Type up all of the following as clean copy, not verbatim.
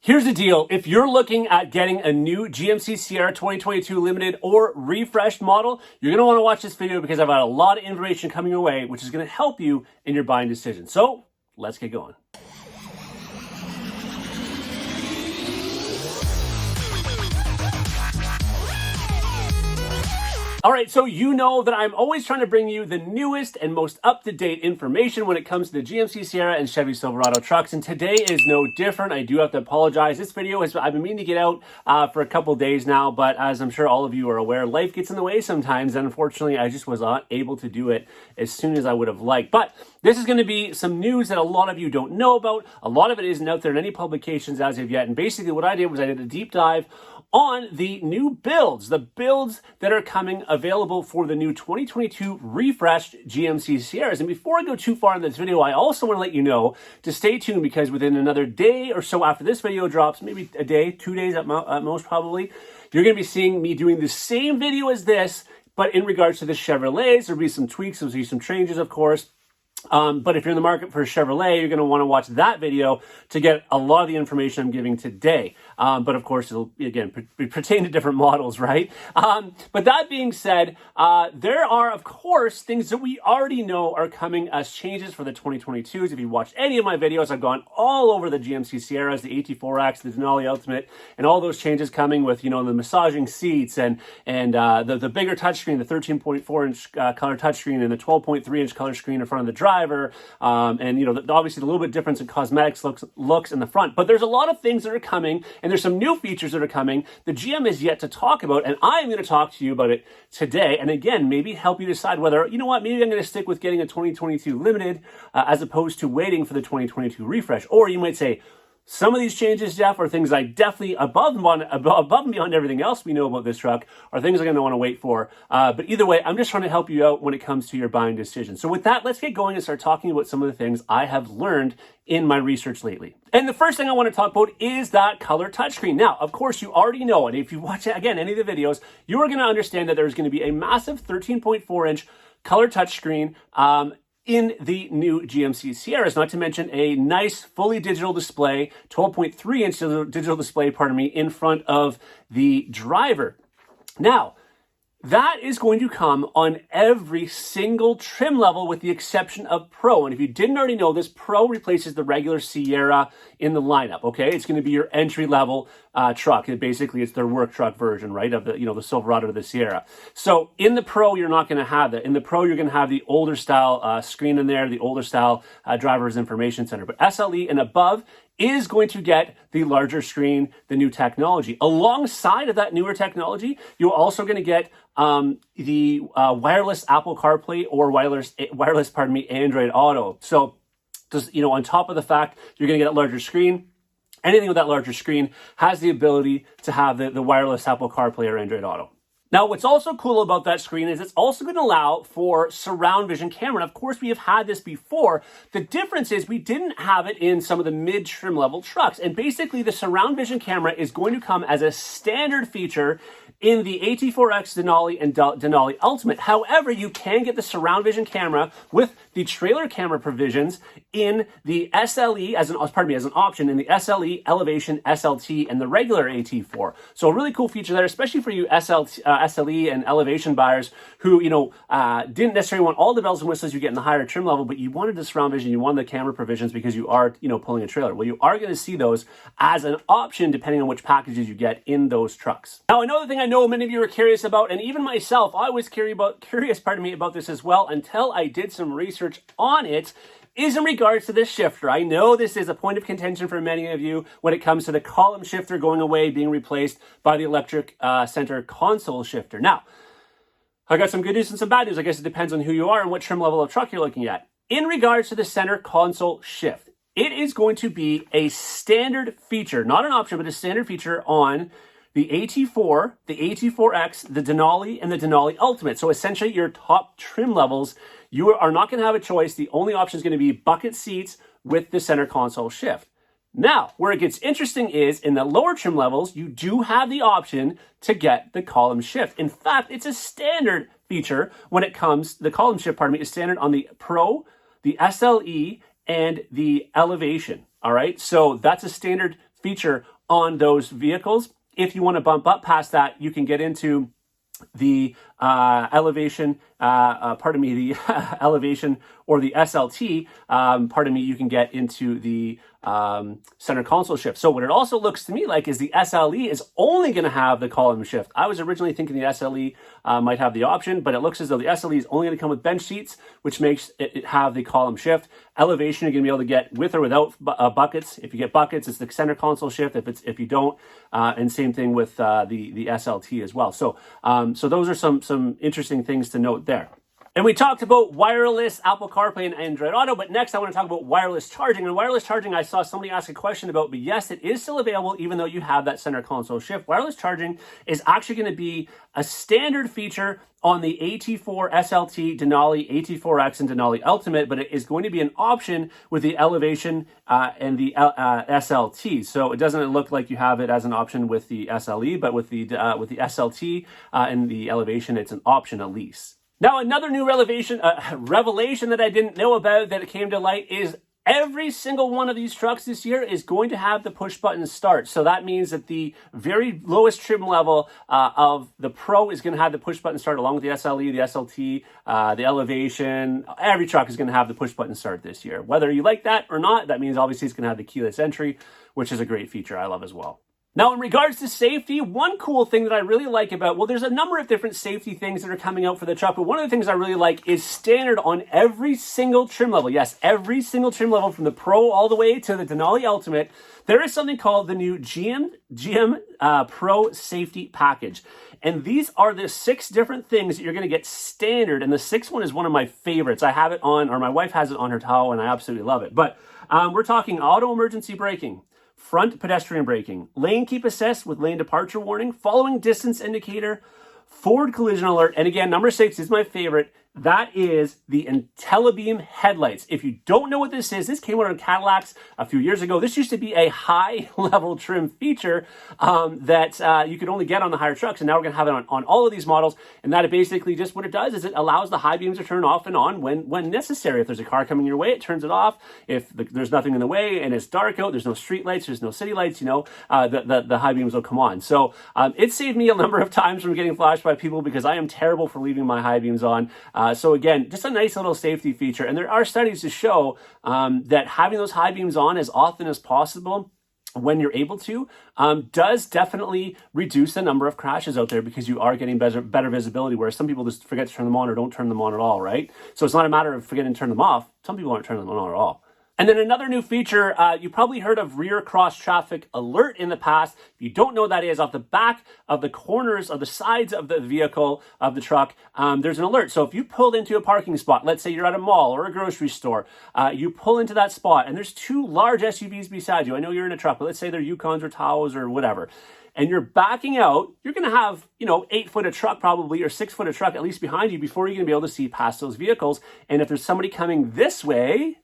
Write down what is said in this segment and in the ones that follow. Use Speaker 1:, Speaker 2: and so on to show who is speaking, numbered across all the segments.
Speaker 1: Here's the deal. If you're looking at getting a new GMC Sierra 2022 limited or refreshed model, you're going to want to watch this video because I've got a lot of information coming your way, which is going to help you in your buying decision. So let's get going. All right, so you know that I'm always trying to bring you the newest and most up-to-date information when it comes to the GMC Sierra and Chevy Silverado trucks, and today is no different. I do have to apologize. This video I've been meaning to get out for a couple days now, but as I'm sure all of you are aware, life gets in the way sometimes, and unfortunately, I just was not able to do it as soon as I would have liked. But this is going to be some news that a lot of you don't know about. A lot of it isn't out there in any publications as of yet, and basically what I did was I did a deep dive on the new builds, the builds that are coming available for the new 2022 refreshed GMC Sierras. And before I go too far in this video, I also want to let you know to stay tuned because within another day or so after this video drops, maybe a day, 2 days at most probably, you're going to be seeing me doing the same video as this, but in regards to the Chevrolets. There'll be some tweaks, there'll be some changes, of course. But if you're in the market for a Chevrolet, you're going to want to watch that video to get a lot of the information I'm giving today. But of course, it'll, again, pertain to different models, right? But that being said, there are, of course, things that we already know are coming as changes for the 2022s. If you watched any of my videos, I've gone all over the GMC Sierras, the AT4X, the Denali Ultimate, and all those changes coming with, you know, the massaging seats and the bigger touchscreen, the 13.4-inch color touchscreen and the 12.3-inch color screen in front of the driver, and you know, obviously the little bit difference in cosmetics looks in the front, but there's a lot of things that are coming, and there's some new features that are coming that GM is yet to talk about, and I'm going to talk to you about it today, and again, maybe help you decide whether, you know what, maybe I'm going to stick with getting a 2022 limited as opposed to waiting for the 2022 refresh. Or you might say, some of these changes, Jeff, are things I definitely, above and beyond everything else we know about this truck, are things I'm going to want to wait for. But either way, I'm just trying to help you out when it comes to your buying decision. So with that, let's get going and start talking about some of the things I have learned in my research lately. And the first thing I want to talk about is that color touchscreen. Now, of course, you already know, and if you watch, again, any of the videos, you are going to understand that there's going to be a massive 13.4-inch color touchscreen in the new GMC Sierras, not to mention a nice fully digital display, 12.3-inch digital display, in front of the driver. Now, that is going to come on every single trim level with the exception of Pro. And if you didn't already know this, Pro replaces the regular Sierra in the lineup, okay? It's going to be your entry-level truck. Basically, it's their work truck version, right, of the, you know, the Silverado to the Sierra. So in the Pro, you're not going to have that. In the Pro, you're going to have the older style screen in there, the older style driver's information center. But SLE and above is going to get the larger screen, the new technology. Alongside of that newer technology, you're also going to get the wireless Apple CarPlay or wireless, Android Auto. So, just, you know, on top of the fact you're going to get a larger screen, anything with that larger screen has the ability to have the wireless Apple CarPlay or Android Auto. Now, what's also cool about that screen is it's also going to allow for surround vision camera. And of course, we have had this before. The difference is we didn't have it in some of the mid-trim level trucks. And basically, the surround vision camera is going to come as a standard feature in the AT4X Denali and Denali Ultimate. However, you can get the surround vision camera with the trailer camera provisions in the SLE as an option in the SLE, Elevation, SLT, and the regular AT4. So a really cool feature there, especially for you SLE and Elevation buyers who, you know, didn't necessarily want all the bells and whistles you get in the higher trim level, but you wanted the surround vision, you wanted the camera provisions because you are, you know, pulling a trailer. Well, you are going to see those as an option depending on which packages you get in those trucks. Now, another thing I know many of you are curious about, and even myself, I was curious about this as well until I did some research on it, is in regards to this shifter. I know this is a point of contention for many of you when it comes to the column shifter going away, being replaced by the electric center console shifter. Now, I got some good news and some bad news. I guess it depends on who you are and what trim level of truck you're looking at. In regards to the center console shift, it is going to be a standard feature, not an option, but a standard feature on the AT4, the AT4X, the Denali, and the Denali Ultimate. So essentially your top trim levels, you are not going to have a choice. The only option is going to be bucket seats with the center console shift. Now, where it gets interesting is in the lower trim levels, you do have the option to get the column shift. In fact, it's a standard feature when it comes, the column shift, is standard on the Pro, the SLE, and the Elevation. All right, so that's a standard feature on those vehicles. If you want to bump up past that, you can get into the elevation, the elevation or the SLT, you can get into the center console shift. So what it also looks to me like is the SLE is only going to have the column shift. I was originally thinking the SLE might have the option, but it looks as though the SLE is only going to come with bench seats, which makes it have the column shift. Elevation, you're going to be able to get with or without buckets. If you get buckets, it's the center console shift. If you don't, and same thing with the SLT as well. So those are some interesting things to note there. And we talked about wireless Apple CarPlay and Android Auto, but next I want to talk about wireless charging. And wireless charging, I saw somebody ask a question about, but yes, it is still available even though you have that center console shift. Wireless charging is actually going to be a standard feature on the AT4 SLT, Denali, AT4X, and Denali Ultimate, but it is going to be an option with the Elevation and the SLT. So it doesn't look like you have it as an option with the SLE, but with the SLT and the Elevation, it's an option at least. Now, another new revelation that I didn't know about that came to light is every single one of these trucks this year is going to have the push button start. So that means that the very lowest trim level of the Pro is going to have the push button start along with the SLE, the SLT, the Elevation. Every truck is going to have the push button start this year. Whether you like that or not, that means obviously it's going to have the keyless entry, which is a great feature I love as well. Now, in regards to safety, one cool thing that I really like about, well, there's a number of different safety things that are coming out for the truck, but one of the things I really like is standard on every single trim level. Yes, every single trim level from the Pro all the way to the Denali Ultimate, there is something called the new GM Pro Safety Package. And these are the 6 different things that you're going to get standard, and the 6th one is one of my favorites. I have it on, or my wife has it on her towel, and I absolutely love it. But we're talking auto emergency braking, front pedestrian braking, lane keep assist with lane departure warning, following distance indicator, forward collision alert, and again, number 6 is my favorite. That is the IntelliBeam headlights. If you don't know what this is, this came out on Cadillacs a few years ago. This used to be a high-level trim feature that you could only get on the higher trucks, and now we're going to have it on all of these models. And that basically just what it does is it allows the high beams to turn off and on when necessary. If there's a car coming your way, it turns it off. If there's nothing in the way and it's dark out, there's no street lights, there's no city lights, the high beams will come on. So it saved me a number of times from getting flashed by people because I am terrible for leaving my high beams on. So again, just a nice little safety feature. And there are studies to show that having those high beams on as often as possible when you're able to does definitely reduce the number of crashes out there because you are getting better visibility, whereas some people just forget to turn them on or don't turn them on at all, right? So it's not a matter of forgetting to turn them off. Some people aren't turning them on at all. And then another new feature, you probably heard of rear cross traffic alert in the past. If you don't know what that is, off the back of the corners of the sides of the vehicle, of the truck, there's an alert. So if you pulled into a parking spot, let's say you're at a mall or a grocery store, you pull into that spot and there's 2 large SUVs beside you. I know you're in a truck, but let's say they're Yukons or Tahoes or whatever. And you're backing out, you're going to have, 8 foot of truck probably, or 6 foot of truck at least behind you before you're going to be able to see past those vehicles. And if there's somebody coming this way,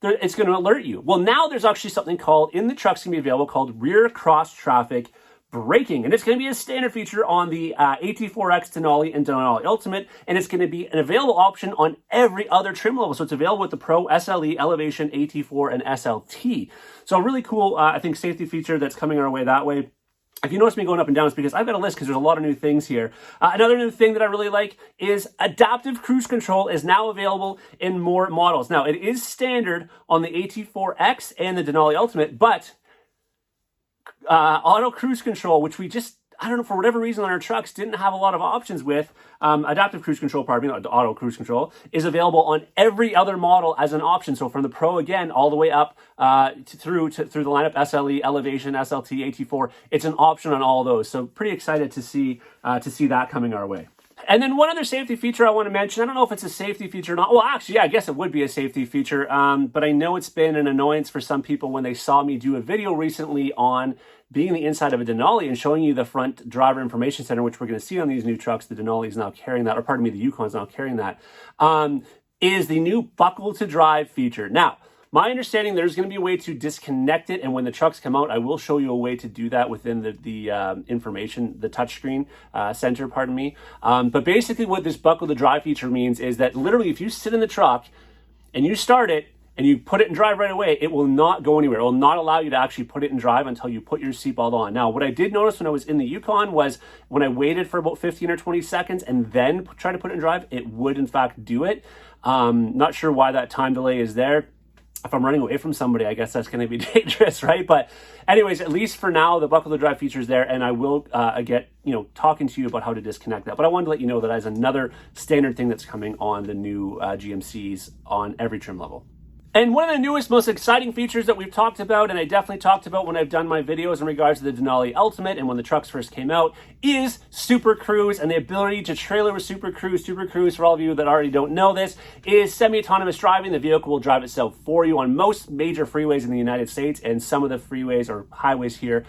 Speaker 1: it's going to alert you. Well, now there's actually something called, in the trucks, going to be available called rear cross traffic braking. And it's going to be a standard feature on the AT4X Denali and Denali Ultimate. And it's going to be an available option on every other trim level. So it's available with the Pro, SLE, Elevation, AT4, and SLT. So a really cool, I think, safety feature that's coming our way that way. If you notice me going up and down, it's because I've got a list because there's a lot of new things here. Another new thing that I really like is adaptive cruise control is now available in more models. Now, it is standard on the AT4X and the Denali Ultimate, but auto cruise control, which we just, I don't know, for whatever reason on our trucks didn't have a lot of options with, adaptive cruise control, auto cruise control, is available on every other model as an option. So from the Pro, again, all the way up through the lineup, SLE, Elevation, SLT, AT4, it's an option on all those. So pretty excited to see that coming our way. And then one other safety feature I want to mention, I don't know if it's a safety feature or not. Well, actually, yeah, I guess it would be a safety feature, but I know it's been an annoyance for some people when they saw me do a video recently on being the inside of a Denali and showing you the front driver information center, which we're going to see on these new trucks. The Denali is now carrying that, or pardon me, the Yukon is now carrying that, is the new buckle to drive feature. Now, my understanding, there's going to be a way to disconnect it, and when the trucks come out, I will show you a way to do that within the information, the touchscreen center, pardon me. But basically what this buckle to drive feature means is that literally if you sit in the truck and you start it, and you put it in drive right away, it will not go anywhere. It will not allow you to actually put it in drive until you put your seatbelt on. Now, what I did notice when I was in the Yukon was when I waited for about 15 or 20 seconds and then try to put it in drive, it would in fact do it. Not sure why that time delay is there. If I'm running away from somebody, I guess that's going to be dangerous, right? But anyways, at least for now, the buckle to drive feature is there, and I will get, talking to you about how to disconnect that. But I wanted to let you know that as another standard thing that's coming on the new GMCs on every trim level. And one of the newest, most exciting features that we've talked about, and I definitely talked about when I've done my videos in regards to the Denali Ultimate and when the trucks first came out, is Super Cruise and the ability to trailer with Super Cruise. Super Cruise, for all of you that already don't know this, is semi-autonomous driving. The vehicle will drive itself for you on most major freeways in the United States and some of the freeways or highways here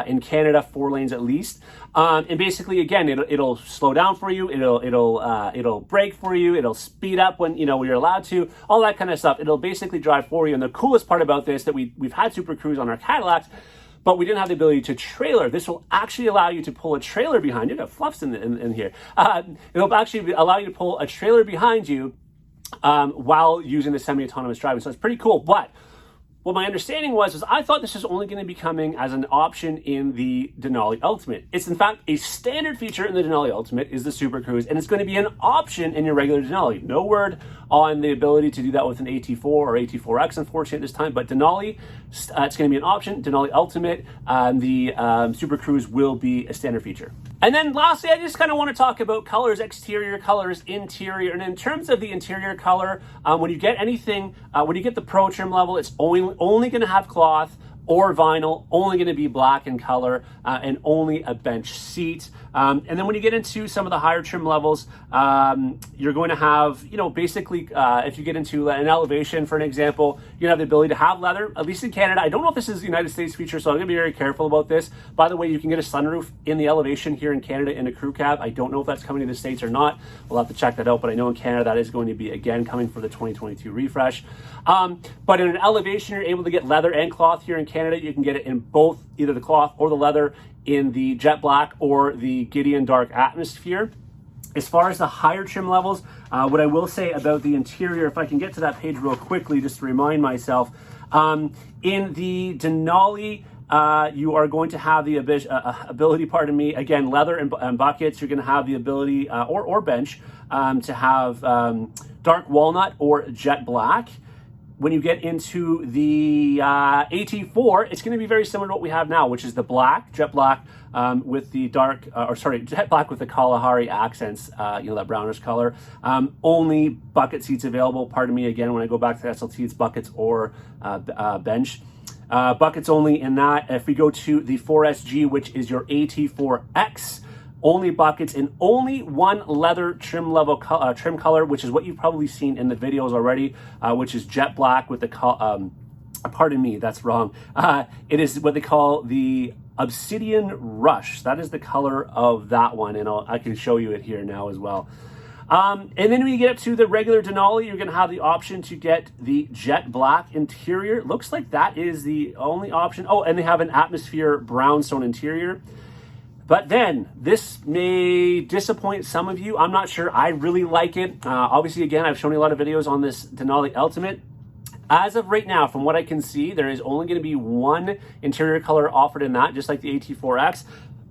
Speaker 1: in Canada, 4 lanes at least. And basically, again, it'll slow down for you. It'll brake for you. It'll speed up when you're allowed to. All that kind of stuff. It'll basically drive for you. And the coolest part about this that we've had Super Cruise on our Cadillacs, but we didn't have the ability to trailer. This will actually allow you to pull a trailer behind you. Got fluffs in here. It'll actually allow you to pull a trailer behind you while using the semi-autonomous driving. So it's pretty cool. But what my understanding was I thought this was only going to be coming as an option in the Denali Ultimate. It's in fact a standard feature in the Denali Ultimate is the Super Cruise, and it's going to be an option in your regular Denali. No word on the ability to do that with an AT4 or AT4X, unfortunately, at this time, but Denali, it's going to be an option. Denali Ultimate, the Super Cruise will be a standard feature. And then lastly, I just kind of want to talk about colors, exterior colors, interior. And in terms of the interior color, when you get anything, when you get the Pro trim level, it's only going to have cloth or vinyl, only going to be black in color, and only a bench seat. And then when you get into some of the higher trim levels, you're going to have, basically, if you get into an elevation, for an example, you have the ability to have leather, at least in Canada. I don't know if this is the United States feature, so I'm going to be very careful about this. By the way, you can get a sunroof in the elevation here in Canada in a crew cab. I don't know if that's coming to the States or not. We'll have to check that out, but I know in Canada that is going to be, again, coming for the 2022 refresh. But in an elevation, you're able to get leather and cloth here in Canada. You can get it in both, either the cloth or the leather, in the jet black or the Gideon dark atmosphere. As far as the higher trim levels, what I will say about the interior, if I can get to that page real quickly just to remind myself, in the Denali, you are going to have the ability, again, leather and buckets. You're going to have the ability, or bench, to have dark walnut or jet black. When you get into the AT4, it's going to be very similar to what we have now, which is the black, jet black, with the jet black with the Kalahari accents, that brownish color. Only bucket seats available. Again, when I go back to the SLT, it's buckets or bench. Buckets only in that. If we go to the 4SG, which is your AT4X, only buckets and only one leather trim level trim color, which is what you've probably seen in the videos already, which is jet black with the pardon me, that's wrong. It is what they call the Obsidian Rush. That is the color of that one, and I can show you it here now as well. And then when you get up to the regular Denali, you're going to have the option to get the jet black interior. It looks like that is the only option. Oh, and they have an atmosphere brownstone interior. But then, this may disappoint some of you. I'm not sure. I really like it. Obviously, again, I've shown you a lot of videos on this Denali Ultimate. As of right now, from what I can see, there is only going to be one interior color offered in that, just like the AT4X.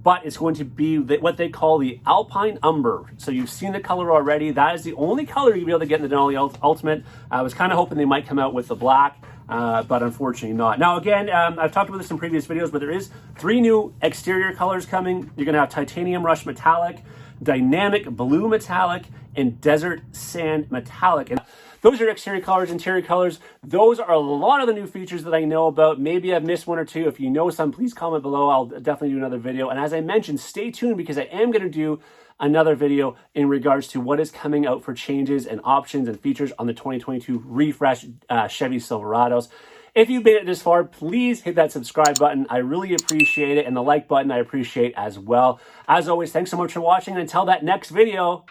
Speaker 1: But it's going to be what they call the Alpine Umber. So you've seen the color already. That is the only color you'll be able to get in the Denali Ultimate. I was kind of hoping they might come out with the black. But unfortunately not. Now again, I've talked about this in previous videos, but there is 3 new exterior colors coming. You're gonna have Titanium Rush Metallic, Dynamic Blue Metallic, and Desert Sand Metallic. And those are exterior colors, interior colors. Those are a lot of the new features that I know about. Maybe I've missed 1 or 2. If you know some, please comment below. I'll definitely do another video. And as I mentioned, stay tuned because I am gonna do another video in regards to what is coming out for changes and options and features on the 2022 refresh Chevy Silverados. If you've made it this far, please hit that subscribe button. I really appreciate it. And the like button I appreciate as well. As always, thanks so much for watching. And until that next video.